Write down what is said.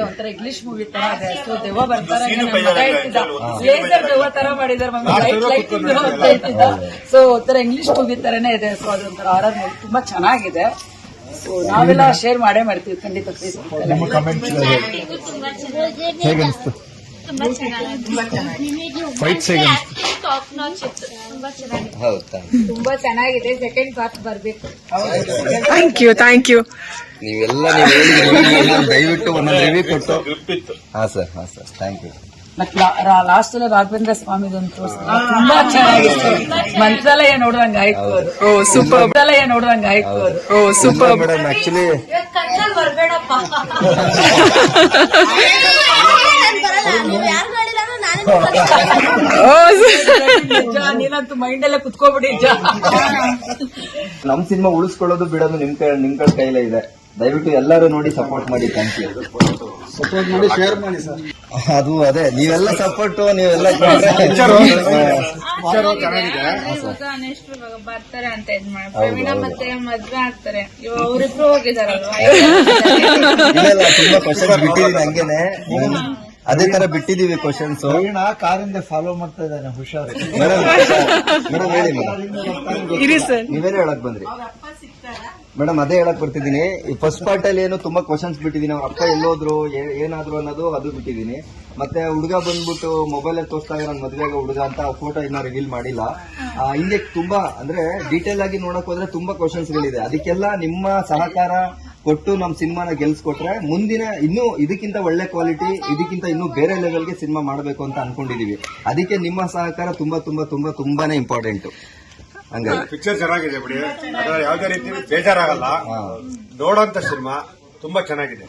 ಒಂಥರ English movie ತರ ಇದೆ. ಸೊ ದೆವ್ವ ಬರ್ತಾರೆ ಲೇಸರ್ ದೆವ್ವ ತರ ಮಾಡಿದಾರೆ ಮಮ್ಮಿ, ಲೈಟ್ ಅಂತ ಹೇಳ್ತಿದ್ದ. ಸೊ ಒಂಥರ ಇಂಗ್ಲಿಷ್ ಮೂವಿ ತರನೇ ಇದೆ. ಸೊ ಅದೊಂಥರ ಹಾರರ್ ಮೂವಿ ತುಂಬಾ ಚೆನ್ನಾಗಿದೆ. ಸೊ ನಾವೆಲ್ಲ ಶೇರ್ ಮಾಡೇ ಮಾಡ್ತೀವಿ ಖಂಡಿತ ಫೇಸ್ಬುಕ್ ಅಲ್ಲಿ. ಫೈಟ್ಸ್ ತುಂಬಾ ಚೆನ್ನಾಗಿದೆ. ಸೆಕೆಂಡ್ ಪಾರ್ಟ್ ಬರ್ಬೇಕು. Thank you. ನೀವೆಲ್ಲ ನೀವು ಹೇಳಿದ್ರೆ ದಯವಿಟ್ಟು ಒಂದೊಂದು ರಿವ್ಯೂ ಕೊಟ್ಟು. ಹಾ ಸರ್ ಥ್ಯಾಂಕ್ ಯು. ಮತ್ತೆ ಲಾಸ್ಟ್ ಅಲ್ಲಿ ರಾಘವೇಂದ್ರ ಸ್ವಾಮಿದೊಂದು ತೋರಿಸಿದ್ರು, ತುಂಬಾ ಚೆನ್ನಾಗಿತ್ತು. ಮಂತ್ರಾಲಯ ನೋಡುವಂಗ ಆಯ್ತು. ಸೂಪರ್. ಮಂತ್ರಾಲಯ ನೋಡುವಂಗ ಆಯ್ತು. Super madam. ಆಕ್ಚುಲಿ ನೀನಂತೂ ಮೈಂಡ್ ಎಲ್ಲ ಕುತ್ಕೋಬಿಡಿ. ನಮ್ ಸಿನಿಮಾ ಉಳಿಸ್ಕೊಳ್ಳೋದು ಬಿಡೋದು ನಿಮ್ ಕೈಲೇ ಇದೆ. ದಯವಿಟ್ಟು ಎಲ್ಲರೂ ನೋಡಿ ಸಪೋರ್ಟ್ ಮಾಡಿ. Thank you. ಸಪೋರ್ಟ್ ಮಾಡಿ, ಶೇರ್ ಮಾಡಿ ಸರ್. ಅದು ಅದೇ ನೀವೆಲ್ಲ ಸಪೋರ್ಟ್ ನೀವೆಲ್ಲ ಬರ್ತಾರೆ ಅಂತ ಇದ್ ಮಾಡಿ ಪ್ರವೀಣ ಮತ್ತೆ ಮದ್ವೆ ಆಗ್ತಾರೆ. ಅವರಿಬ್ರು ಹೋಗಿದಾರಲ್ವಾ, ತುಂಬಾ ಕ್ವಶನ್ ಬಿಟ್ಟಿದೀನಿ ಹಂಗೇನೆ. ಅದೇ ತರ ಬಿಟ್ಟಿದೀವಿ ಕ್ವಶನ್ಸ್. ಕಾರಿಂದ ಫಾಲೋ ಮಾಡ್ತಾ ಇದ್ದಾನೆ, ಹುಷಾರು. ಮೇಡಮ್ ಹೇಳಿ ಮೇಡಮ್, ನೀವೇನೇ ಹೇಳಕ್ ಬಂದ್ರಿ ಮೇಡಮ್? ಅದೇ ಹೇಳಕ್ ಬರ್ತಿದ್ದೀನಿ. ಈ ಫಸ್ಟ್ ಪಾರ್ಟ್ ಅಲ್ಲಿ ಏನು ತುಂಬಾ ಕ್ವಶನ್ಸ್ ಬಿಟ್ಟಿದೀನಿ. ಅವ್ರ ಅಪ್ಪ ಎಲ್ಲೋದ್ರು ಏನಾದ್ರು ಅನ್ನೋದು ಅದು ಬಿಟ್ಟಿದೀನಿ. ಮತ್ತೆ ಹುಡುಗ ಬಂದ್ಬಿಟ್ಟು ಮೊಬೈಲ್ ಅಲ್ಲಿ ತೋರಿಸ್ದಾಗ ನನ್ ಮದ್ವೆಗೆ ಹುಡುಗ ಅಂತ ಫೋಟೋ ಇನ್ನ ರಿವೀಲ್ ಮಾಡಿಲ್ಲ. ಹಿಂಗೆ ತುಂಬಾ ಅಂದ್ರೆ ಡೀಟೇಲ್ ಆಗಿ ನೋಡಕ್ ಹೋದ್ರೆ ತುಂಬಾ ಕ್ವಶನ್ಸ್ ಗಳಿದೆ. ಅದಕ್ಕೆಲ್ಲ ನಿಮ್ಮ ಸಹಕಾರ ಕೊಟ್ಟು ನಮ್ ಸಿನಿಮಾನ ಗೆಲ್ಸ್ಕೊಟ್ರೆ ಮುಂದಿನ ಇನ್ನೂ ಇದಕ್ಕಿಂತ ಒಳ್ಳೆ ಕ್ವಾಲಿಟಿ, ಇದಕ್ಕಿಂತ ಇನ್ನೂ ಬೇರೆ ಲೆವೆಲ್ಗೆ ಸಿನಿಮಾ ಮಾಡಬೇಕು ಅಂತ ಅನ್ಕೊಂಡಿದೀವಿ. ಅದಕ್ಕೆ ನಿಮ್ಮ ಸಹಕಾರ ತುಂಬಾ ತುಂಬಾ ತುಂಬಾ ತುಂಬಾನೇ ಇಂಪಾರ್ಟೆಂಟ್. ಹಂಗಾಗಿ ಪಿಕ್ಚರ್ ಚೆನ್ನಾಗಿದೆ ಬಿಡಿ, ಯಾವುದೇ ರೀತಿ ಬೇಜಾರಾಗಲ್ಲ. ನೋಡೋಂತ ಸಿನಿಮಾ ತುಂಬಾ ಚೆನ್ನಾಗಿದೆ.